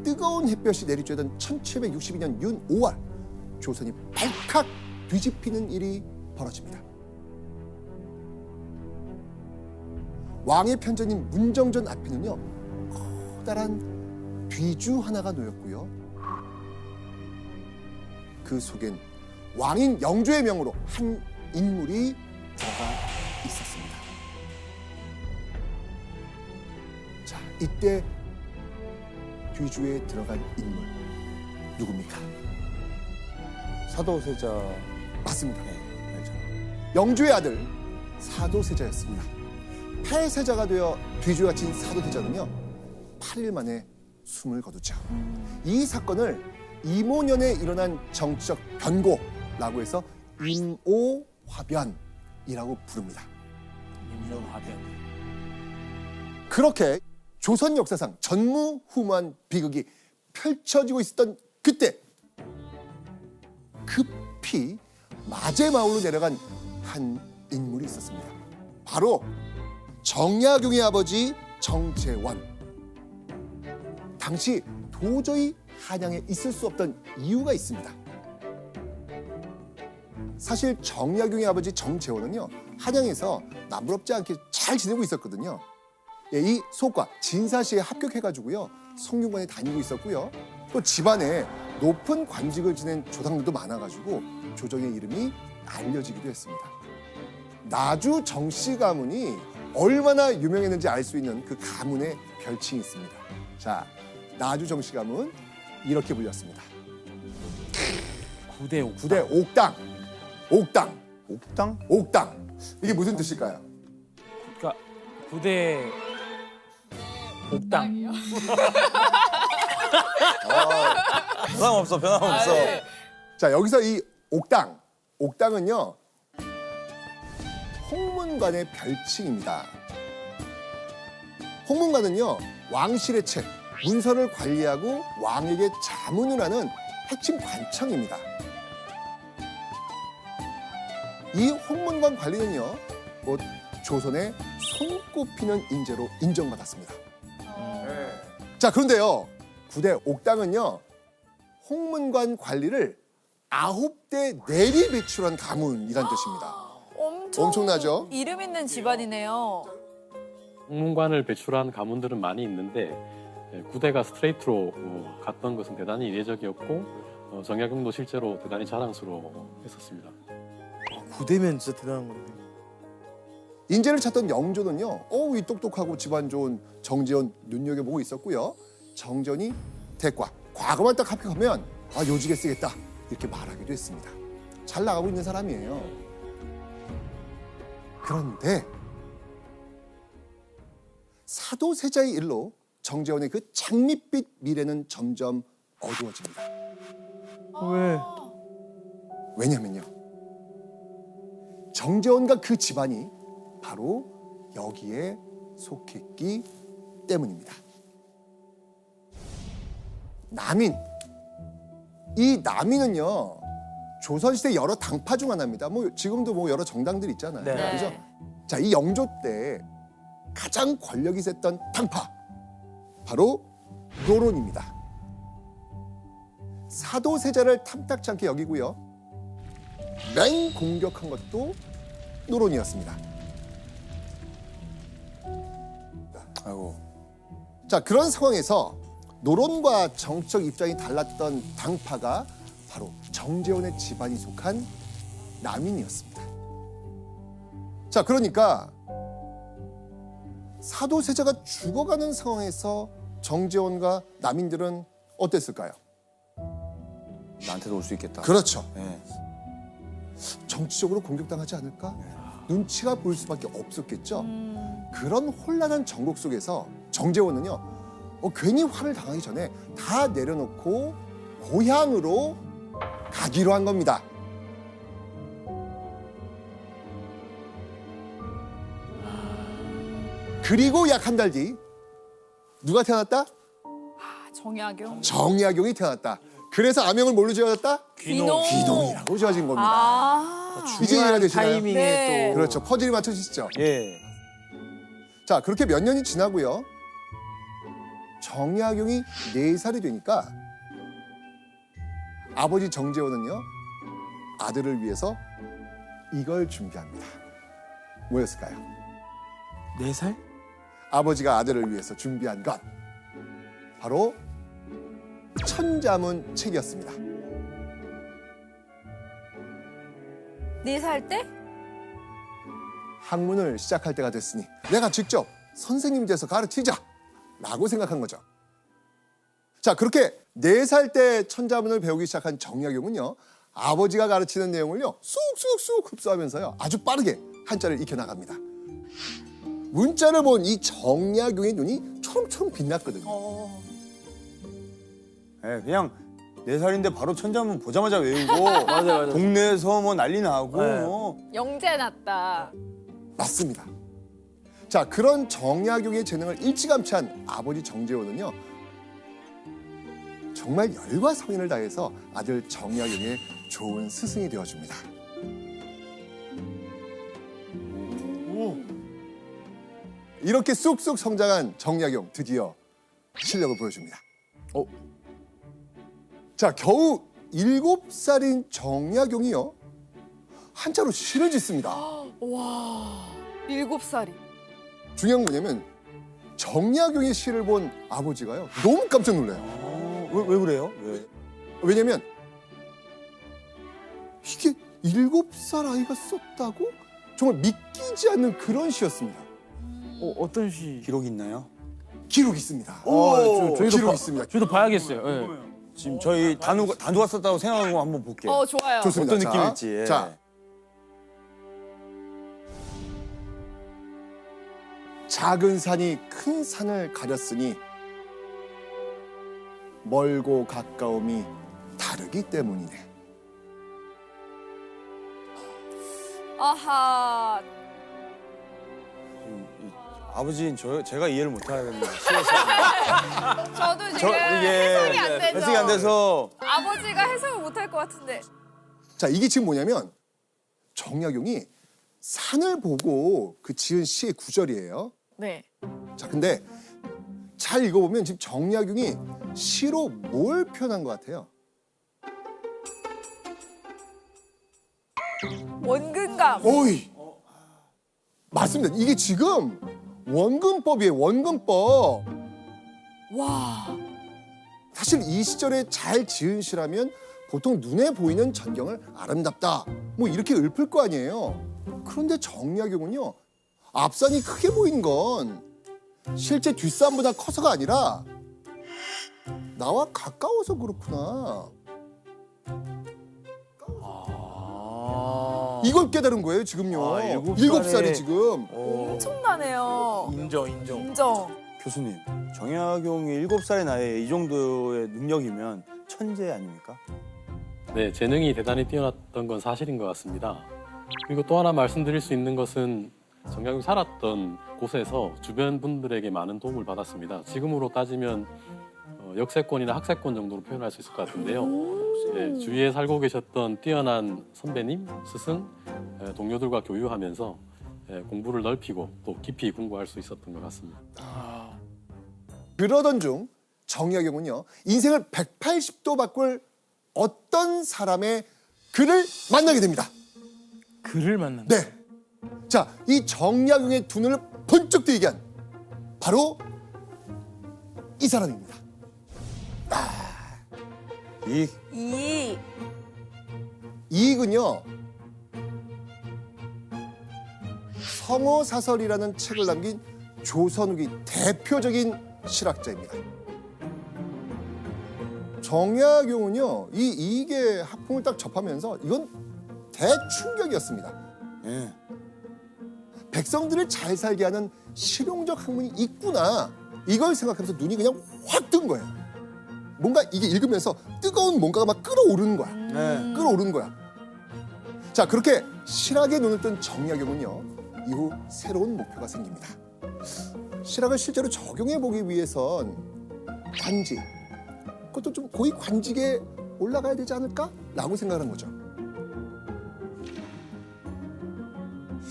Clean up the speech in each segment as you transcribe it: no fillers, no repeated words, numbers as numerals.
뜨거운 햇볕이 내리쬐던 1762년 윤 5월 조선이 발칵 뒤집히는 일이 벌어집니다. 왕의 편전인 문정전 앞에는요 커다란 뒤주 하나가 놓였고요. 그 속엔 왕인 영조의 명으로 한 인물이 들어가 있었습니다. 자, 이때 뒤주에 들어간 인물 누굽니까? 사도세자. 맞습니다. 네, 알죠. 영조의 아들 사도세자였습니다. 폐세자가 되어 뒤주에 갇힌 사도세자는요 8일 만에 숨을 거두죠. 이 사건을 이모년에 일어난 정치적 변고라고 해서 임오화변이라고 부릅니다. 임오화변. 그렇게 조선 역사상 전무후무한 비극이 펼쳐지고 있었던 그때 급히 마제마을로 내려간 한 인물이 있었습니다. 바로 정약용의 아버지 정재원. 당시 도저히 한양에 있을 수 없던 이유가 있습니다. 사실 정약용의 아버지 정재원은요 한양에서 남부럽지 않게 잘 지내고 있었거든요. 예, 이 소과 진사시에 합격해가지고요 성균관에 다니고 있었고요. 또 집안에 높은 관직을 지낸 조상들도 많아가지고 조정의 이름이 알려지기도 했습니다. 나주 정씨 가문이 얼마나 유명했는지 알 수 있는 그 가문의 별칭이 있습니다. 자, 나주 정씨 가문 이렇게 불렸습니다. 9대 5. 9대 옥당. 옥당. 옥당? 옥당. 이게 무슨 뜻일까요? 그러니까 9대 옥당. 변함없어, 변함없어. 자, 여기서 이 옥당. 옥당은요. 홍문관의 별칭입니다. 홍문관은요. 왕실의 책, 문서를 관리하고 왕에게 자문을 하는 핵심 관청입니다. 이 홍문관 관리는요. 곧 조선의 손꼽히는 인재로 인정받았습니다. 자, 그런데요. 9대 옥당은요. 홍문관 관리를 9대 내리 배출한 가문이란 뜻입니다. 엄청나죠? 이름 있는 집안이네요. 홍문관을 배출한 가문들은 많이 있는데 9대가 스트레이트로 갔던 것은 대단히 이례적이었고 정약용도 실제로 대단히 자랑스러워했었습니다. 9대면 진짜 대단한 건데. 인재를 찾던 영조는요. 이 똑똑하고 집안 좋은 정재원 눈여겨보고 있었고요. 정재원이 대과, 과거만 딱 합격하면 요직에 쓰겠다 이렇게 말하기도 했습니다. 잘 나가고 있는 사람이에요. 그런데 사도세자의 일로 정재원의 그 장밋빛 미래는 점점 어두워집니다. 왜? 왜냐면요. 정재원과 그 집안이 바로 여기에 속했기 때문입니다. 남인. 이 남인은요. 조선시대 여러 당파 중 하나입니다. 지금도 여러 정당들 있잖아요. 네. 그죠? 자, 이 영조 때 가장 권력이 셌던 당파. 바로 노론입니다. 사도세자를 탐탁치 않게 여기고요. 맹 공격한 것도 노론이었습니다. 아이고. 자, 그런 상황에서 노론과 정치적 입장이 달랐던 당파가 바로 정재원의 집안이 속한 남인이었습니다. 자, 그러니까 사도세자가 죽어가는 상황에서 정재원과 남인들은 어땠을까요? 나한테도 올 수 있겠다. 그렇죠. 네. 정치적으로 공격당하지 않을까? 눈치가 보일 수밖에 없었겠죠. 그런 혼란한 정국 속에서 정재원은요. 괜히 화를 당하기 전에 다 내려놓고 고향으로 가기로 한 겁니다. 그리고 약 한 달 뒤 누가 태어났다? 정약용. 정약용이 태어났다. 그래서 아명을 뭘로 지어졌다? 귀농. 귀농이라고 지어진 겁니다. 이제 이해가 되시나요? 타이밍에 네. 또. 그렇죠. 퍼즐이 맞춰지시죠? 예. 자, 그렇게 몇 년이 지나고요. 정약용이 4살이 되니까 아버지 정재원은요, 아들을 위해서 이걸 준비합니다. 뭐였을까요? 4살? 아버지가 아들을 위해서 준비한 것, 바로 천자문 책이었습니다. 4살 때? 학문을 시작할 때가 됐으니 내가 직접 선생님이 돼서 가르치자 라고 생각한 거죠. 자, 그렇게 4살 때 천자문을 배우기 시작한 정약용은요, 아버지가 가르치는 내용을요 쑥쑥쑥 흡수하면서요 아주 빠르게 한자를 익혀나갑니다. 문자를 본 이 정약용의 눈이 초롱초롱 빛났거든요. 네, 그냥 4살인데 바로 천자문 보자마자 외우고 맞아. 동네에서 뭐 난리 나고 네. 영재 났다. 맞습니다. 자, 그런 정약용의 재능을 일찌감치 한 아버지 정재원은요, 정말 열과 성의를 다해서 아들 정약용의 좋은 스승이 되어줍니다. 이렇게 쑥쑥 성장한 정약용, 드디어 실력을 보여줍니다. 자, 겨우 7살인 정약용이요, 한자로 시를 짓습니다. 와, 7살이. 중요한 건 뭐냐면 정약용의 시를 본 아버지가요 너무 깜짝 놀라요. 왜 그래요? 왜? 왜냐면 이게 7살 아이가 썼다고? 정말 믿기지 않는 그런 시였습니다. 어떤 시? 기록 있나요? 기록이 있습니다. 저희도 기록이 있습니다. 저희도 봐야겠어요. 예. 지금 저희 단우가 썼다고 생각하고 한번 볼게요. 좋아요. 좋습니다. 어떤 자, 느낌일지. 예. 자, 작은 산이 큰 산을 가렸으니 멀고 가까움이 다르기 때문이네. 아하. 아버지는 제가 이해를 못 하겠네요. 저도 지금 해석이 안 되죠. 해석이 안 돼서 아버지가 해석을 못 할 것 같은데. 자, 이게 지금 뭐냐면 정약용이 산을 보고 그 지은 시의 구절이에요. 네. 자, 근데 잘 읽어보면 지금 정약용이 시로 뭘 표현한 것 같아요? 원근감. 오이! 맞습니다. 이게 지금 원근법이에요, 원근법. 와. 사실 이 시절에 잘 지은 시라면 보통 눈에 보이는 전경을 아름답다, 뭐 이렇게 읊을 거 아니에요. 그런데 정약용은요, 앞산이 크게 보이는 건 실제 뒷산보다 커서가 아니라 나와 가까워서 그렇구나, 이걸 깨달은 거예요 지금요. 아, 7살이 지금. 엄청나네요. 인정. 인정. 교수님, 정약용이 7살의 나이에 이 정도의 능력이면 천재 아닙니까? 네, 재능이 대단히 뛰어났던 건 사실인 것 같습니다. 그리고 또 하나 말씀드릴 수 있는 것은 정약용이 살았던 곳에서 주변 분들에게 많은 도움을 받았습니다. 지금으로 따지면 역세권이나 학세권 정도로 표현할 수 있을 것 같은데요. 네, 주위에 살고 계셨던 뛰어난 선배님, 스승, 동료들과 교유하면서 공부를 넓히고 또 깊이 공부할 수 있었던 것 같습니다. 그러던 중 정약용은요, 인생을 180도 바꿀 어떤 사람의 글을 만나게 됩니다. 글을 만난다. 네. 자, 이 정약용의 두 눈을 번쩍 뜨이게 한 바로 이 사람입니다. 이. 이익은요, 성어사설이라는 책을 남긴 조선 후기 대표적인 실학자입니다. 정약용은요, 이 이익의 학풍을 딱 접하면서 이건 대충격이었습니다. 예. 백성들을 잘 살게 하는 실용적 학문이 있구나, 이걸 생각하면서 눈이 그냥 확 뜬 거예요. 뭔가 이게 읽으면서 뜨거운 뭔가가 막 끓어오르는 거야. 네. 끓어오르는 거야. 자, 그렇게 실학에 눈을 뜬 정약용은요, 이후 새로운 목표가 생깁니다. 실학을 실제로 적용해 보기 위해선 관직, 그것도 좀 고위 관직에 올라가야 되지 않을까라고 생각하는 거죠.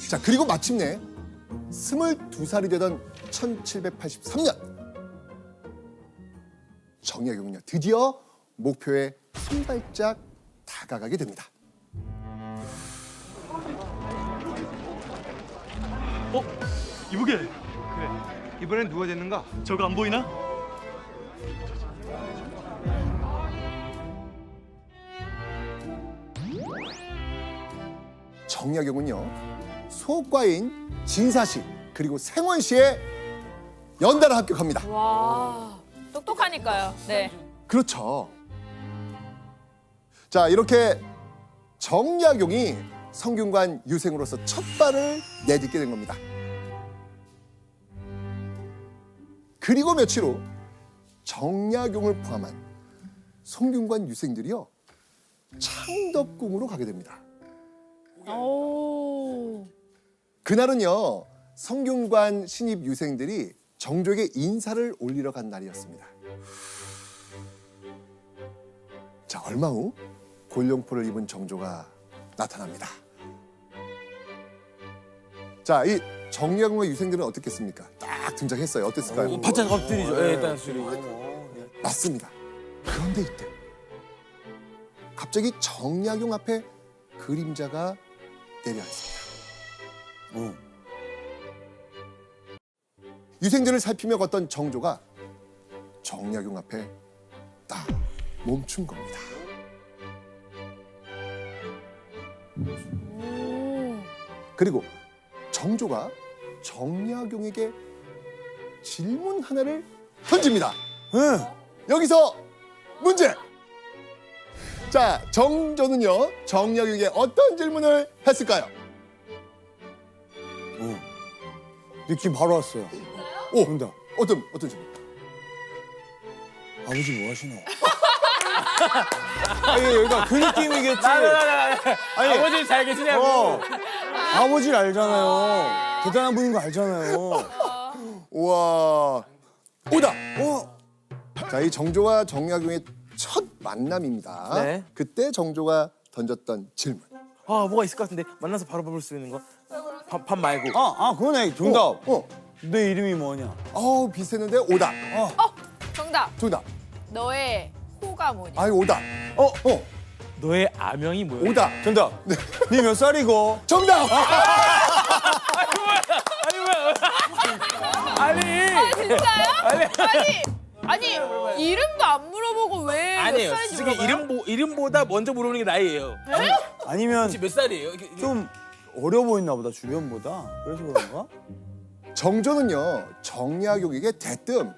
자, 그리고 마침내 22살이 되던 1783년 정약용은요 드디어 목표에 한 발짝 다가가게 됩니다. 이보게. 그래. 이번엔 누가 됐는가? 저거 안 보이나? 정약용은요 소과인 진사시 그리고 생원시에 연달아 합격합니다. 와. 똑똑하니까요. 네. 그렇죠. 자, 이렇게 정약용이 성균관 유생으로서 첫 발을 내딛게 된 겁니다. 그리고 며칠 후 정약용을 포함한 성균관 유생들이요 창덕궁으로 가게 됩니다. 오. 그날은요 성균관 신입 유생들이 정조에게 인사를 올리러 간 날이었습니다. 자, 얼마 후 골룡포를 입은 정조가 나타납니다. 자, 이 정약용과 유생들은 어떻겠습니까? 딱 등장했어요. 어땠을까요? 바짝 엎드리죠. 예, 일단 소리. 맞습니다. 그런데 이때 갑자기 정약용 앞에 그림자가 내려앉습니다. 유생들을 살피며 걷던 정조가 정약용 앞에 딱 멈춘 겁니다. 오. 그리고 정조가 정약용에게 질문 하나를 던집니다. 여기서 문제! 자, 정조는요 정약용에게 어떤 질문을 했을까요? 느낌 바로 왔어요. 오, 정답. 어떤 질문? 아버지 뭐 하시노? 아니 여기가 그 느낌이겠지. 아니 아버지 잘 계시냐고. 아버지를 알잖아요. 대단한 분인 거 알잖아요. 우와, 오다. 자, 이 정조와 정약용의 첫 만남입니다. 네. 그때 정조가 던졌던 질문. 아, 뭐가 있을 것 같은데 만나서 바로 볼 수 있는 거. 밥 말고. 그거네. 정답. 어. 내 이름이 뭐냐? 비슷했는데 오다. 정답. 정답. 너의 호가 뭐냐? 아유, 오다. 너의 아명이 뭐야? 오다. 정답. 네 몇 살이고? 정답. 아니. 진짜요? 아니 이름도 안 물어보고 왜 몇 아니에요. 살인지 솔직히 물어봐요? 이름보다 먼저 물어보는 게 나이예요. 아니면 혹시 몇 살이에요? 좀 어려 보였나 보다 주변보다. 그래서 그런가? 정조는요 정약용에게 대뜸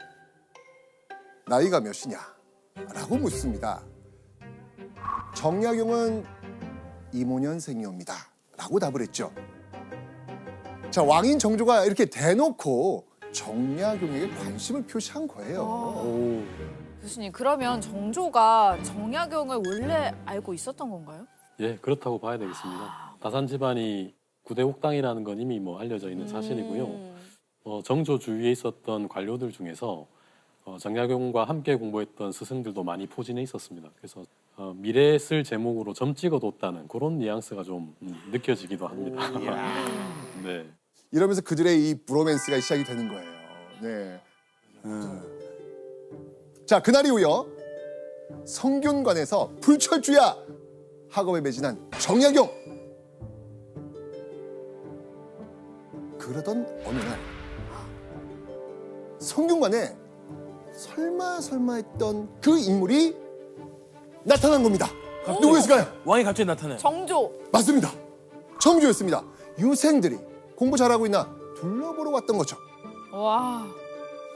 나이가 몇이냐 라고 묻습니다. 정약용은 이모년생이옵니다 라고 답을 했죠. 자, 왕인 정조가 이렇게 대놓고 정약용에게 관심을 표시한 거예요. 교수님 그러면 정조가 정약용을 원래 알고 있었던 건가요? 예, 그렇다고 봐야 되겠습니다. 다산 집안이 구대옥당이라는 건 이미 뭐 알려져 있는 사실이고요. 정조 주위에 있었던 관료들 중에서 정약용과 함께 공부했던 스승들도 많이 포진해 있었습니다. 그래서 미래에 쓸 제목으로 점 찍어뒀다는 그런 뉘앙스가 좀 느껴지기도 합니다. 네. 이러면서 그들의 이 브로맨스가 시작이 되는 거예요. 네. 자, 그날 이후요 성균관에서 불철주야 학업에 매진한 정약용. 그러던 어느 날 성균관에 설마 했던 그 인물이 나타난 겁니다. 누구였을까요? 왕이 갑자기 나타나요. 정조. 맞습니다. 정조였습니다. 유생들이 공부 잘하고 있나 둘러보러 왔던 거죠. 와.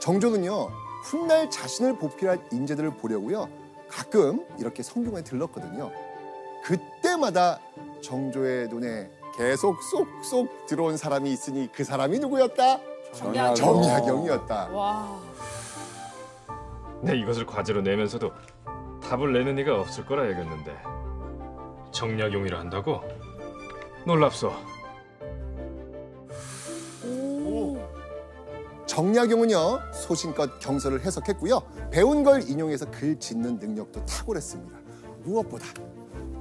정조는요 훗날 자신을 보필할 인재들을 보려고요 가끔 이렇게 성균관에 들렀거든요. 그때마다 정조의 눈에 계속 쏙쏙 들어온 사람이 있으니 그 사람이 누구였다? 정약용이었다. 와. 내 이것을 과제로 내면서도 답을 내는 이가 없을 거라 여겼는데 정약용이라 한다고? 놀랍소. 정약용은요 소신껏 경서를 해석했고요. 배운 걸 인용해서 글 짓는 능력도 탁월했습니다. 무엇보다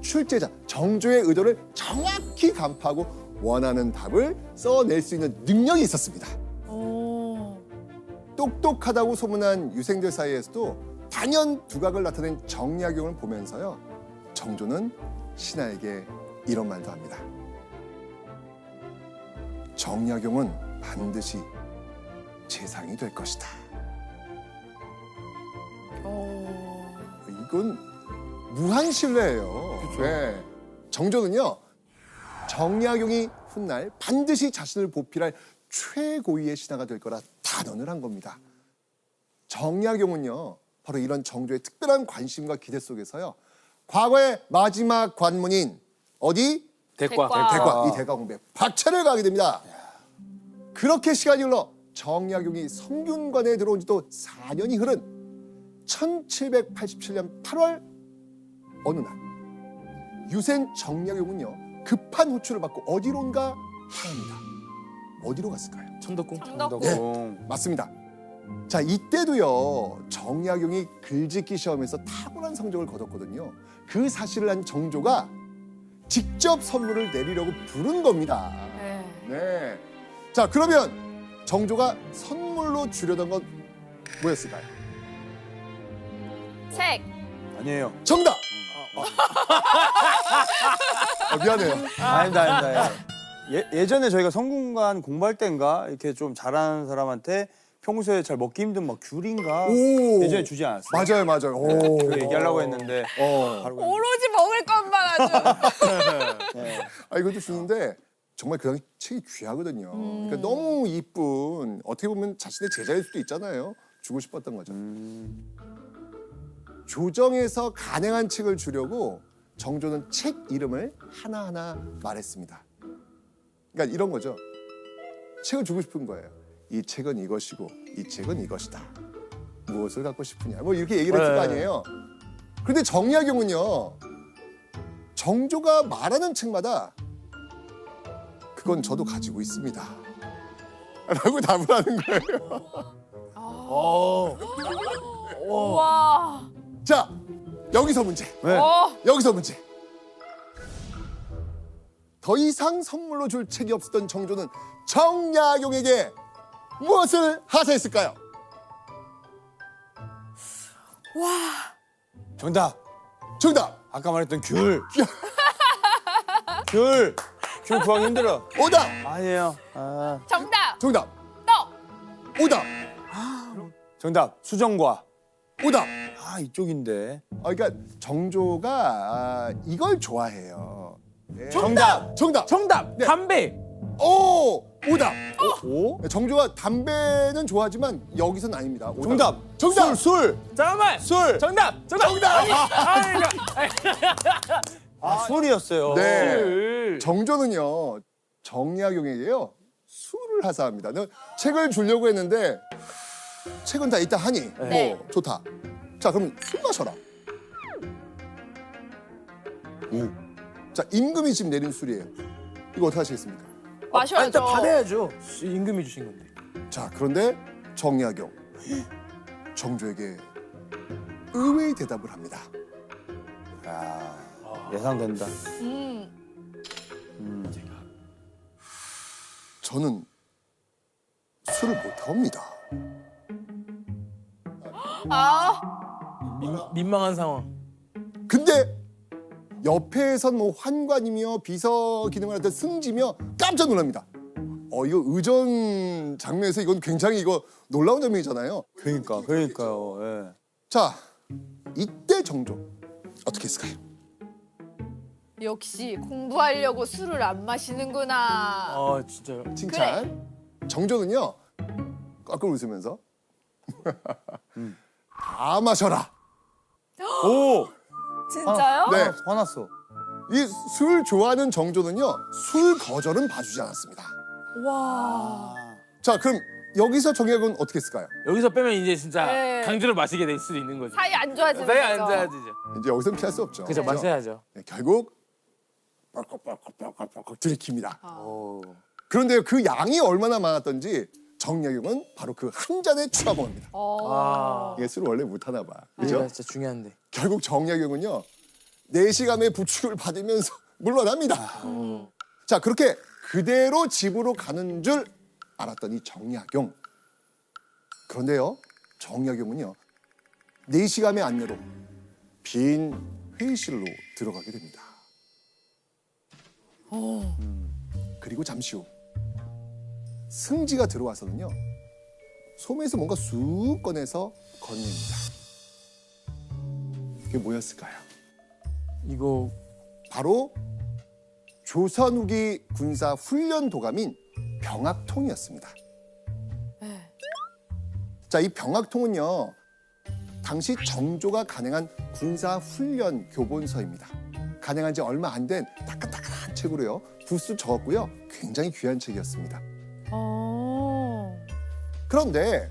출제자 정조의 의도를 정확히 간파하고 원하는 답을 써낼 수 있는 능력이 있었습니다. 오. 똑똑하다고 소문난 유생들 사이에서도 단연 두각을 나타낸 정약용을 보면서요. 정조는 신하에게 이런 말도 합니다. 정약용은 반드시 재상이 될 것이다. 이건 무한 신뢰예요. 네. 정조는요. 정약용이 훗날 반드시 자신을 보필할 최고위의 신하가 될 거라 단언을 한 겁니다. 정약용은요. 바로 이런 정조의 특별한 관심과 기대 속에서요. 과거의 마지막 관문인 어디? 대과. 대과. 이 대과 공부에 박차를 가게 됩니다. 그렇게 시간이 흘러 정약용이 성균관에 들어온 지도 4년이 흐른 1787년 8월 어느 날 유생 정약용은요 급한 호출을 받고 어디론가 향합니다. 어디로 갔을까요? 천덕궁. 네. 맞습니다. 자, 이때도요 정약용이 글짓기 시험에서 탁월한 성적을 거뒀거든요. 그 사실을 한 정조가 직접 선물을 내리려고 부른 겁니다. 네. 자, 그러면 정조가 선물로 주려던 건 뭐였을까요? 책. 아니에요. 정답! 미안해요. 아닙니다. 예전에 저희가 성균관 공부할 때인가 이렇게 좀 잘하는 사람한테 평소에 잘 먹기 힘든 막 귤인가 오. 예전에 주지 않았어요? 맞아요. 오. 그 얘기하려고 했는데 바로 그냥. 오로지 먹을 것만 아주. 아, 이것도 주는데 정말 그 당시 책이 귀하거든요. 그러니까 너무 이쁜 어떻게 보면 자신의 제자일 수도 있잖아요. 주고 싶었던 거죠. 조정에서 간행한 책을 주려고 정조는 책 이름을 하나하나 말했습니다. 그러니까 이런 거죠. 책을 주고 싶은 거예요. 이 책은 이것이고 이 책은 이것이다. 무엇을 갖고 싶으냐. 뭐 이렇게 얘기를 했을 거 아니에요. 그런데 정약용은요. 정조가 말하는 책마다 그건 저도 가지고 있습니다. 라고 답을 하는 거예요. 와. 자, 여기서 문제. 네. 여기서 문제. 더 이상 선물로 줄 책이 없었던 정조는 정약용에게 무엇을 하사했을까요? 정답. 정답. 아까 말했던 귤. 귤 구하기 힘들어. 오답. 아니에요. 정답. 정답. 떡. 오답. 정답. 수정과. 오답. 이쪽인데. 그러니까 정조가 이걸 좋아해요. 네. 정답. 정답. 네. 담배. 오! 오답. 오? 정조가 담배는 좋아하지만 여기서는 아닙니다. 오답. 정답. 술. 잠깐만. 술. 정답. 술이었어요. 네. 정조는요. 정약용에게요. 술을 하사합니다. 너 책을 주려고 했는데 책은 다 있다 하니 네. 뭐 좋다. 자, 그럼 술 마셔라. 자, 임금이 지금 내린 술이에요. 이거 어떻게 하시겠습니까? 마셔야죠. 일단 받아야죠. 임금이 주신 건데. 자, 그런데 정약용 정조에게 의외의 대답을 합니다. 예상된다. 저는 술을 못합니다. 민망한 상황. 근데 옆에선 뭐 환관이며 비서 기능을 하던 승지며 깜짝 놀랍니다. 이거 의전 장면에서 이건 굉장히 이거 놀라운 장면이잖아요. 그러니까요. 예. 자, 이때 정조 어떻게 했을까요? 역시 공부하려고 술을 안 마시는구나. 진짜요. 칭찬. 정조는요. 깎을 웃으면서 다 마셔라. 오! 진짜요? 네. 화났어. 이 술 좋아하는 정조는요. 술 거절은 봐주지 않았습니다. 와. 자, 그럼 여기서 정약은 어떻게 했을까요? 여기서 빼면 이제 진짜 네. 강제로 마시게 될 수도 있는 거죠. 사이 안 좋아지는 사이 안 거죠. 좋아지죠. 이제 여기서는 피할 수 없죠. 그죠, 마셔야죠. 네, 결국 뻘컥 들이킵니다. 오. 그런데 그 양이 얼마나 많았던지 정약용은 바로 그 한 잔에 취하먹습니다. 이게 술을 원래 못하나 봐. 그죠? 이거 진짜 중요한데. 결국 정약용은요. 4시간의 부축을 받으면서 물러납니다. 자, 그렇게 그대로 집으로 가는 줄 알았던 이 정약용. 그런데요. 정약용은요. 4시간의 안내로 빈 회의실로 들어가게 됩니다. 그리고 잠시 후 승지가 들어와서는요. 소매에서 뭔가 쑥 꺼내서 건넵니다. 그게 뭐였을까요? 이거 바로 조선 후기 군사 훈련 도감인 병학통이었습니다. 네. 자, 이 병학통은요. 당시 정조가 간행한 군사 훈련 교본서입니다. 간행한 지 얼마 안 된 따끈따끈한 책으로요. 부수 적었고요. 굉장히 귀한 책이었습니다. 그런데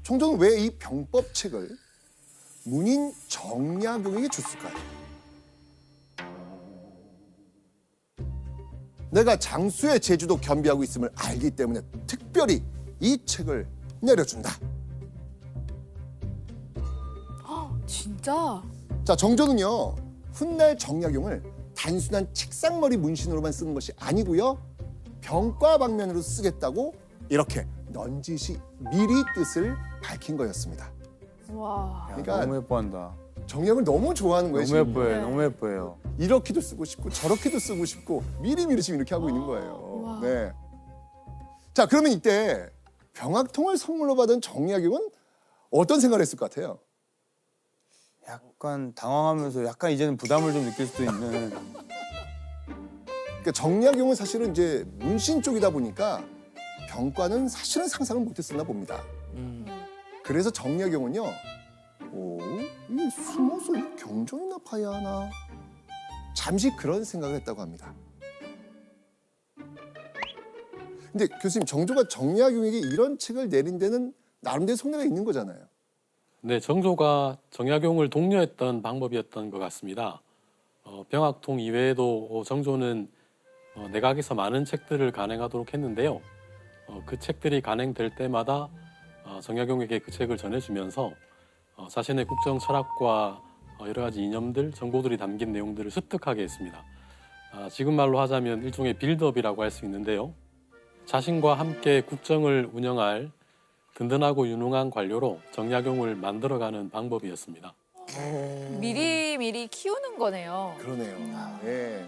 정조는 왜 이 병법책을 문인 정약용에게 줬을까요? 내가 장수의 제주도 겸비하고 있음을 알기 때문에 특별히 이 책을 내려준다. 진짜? 자, 정조는요. 훗날 정약용을 단순한 책상머리 문신으로만 쓰는 것이 아니고요. 병과 방면으로 쓰겠다고 이렇게 넌지시 미리 뜻을 밝힌 거였습니다. 와. 그러니까 너무 예뻐한다. 정약을 너무 좋아하는 거예요. 너무 지금. 예뻐요. 네. 너무 예뻐요. 이렇게도 쓰고 싶고 저렇게도 쓰고 싶고 미리미리 지금 이렇게 하고 있는 거예요. 우와. 네. 자, 그러면 이때 병학통을 선물로 받은 정약용은 어떤 생각을 했을 것 같아요? 약간 당황하면서 약간 이제는 부담을 좀 느낄 수도 있는. 그러니까 정약용은 사실은 이제 문신 쪽이다 보니까 병과는 사실은 상상을 못했었나 봅니다. 그래서 정약용은요, 이 숨어서 경전이나 파야 하나? 잠시 그런 생각을 했다고 합니다. 근데 교수님, 정조가 정약용에게 이런 책을 내린 데는 나름대로 속내가 있는 거잖아요. 네, 정조가 정약용을 독려했던 방법이었던 것 같습니다. 병학통 이외에도 정조는 내각에서 많은 책들을 간행하도록 했는데요. 그 책들이 간행될 때마다 정약용에게 그 책을 전해주면서 자신의 국정 철학과 여러 가지 이념들, 정보들이 담긴 내용들을 습득하게 했습니다. 지금 말로 하자면 일종의 빌드업이라고 할 수 있는데요. 자신과 함께 국정을 운영할 든든하고 유능한 관료로 정약용을 만들어가는 방법이었습니다. 미리 키우는 거네요. 그러네요. 예.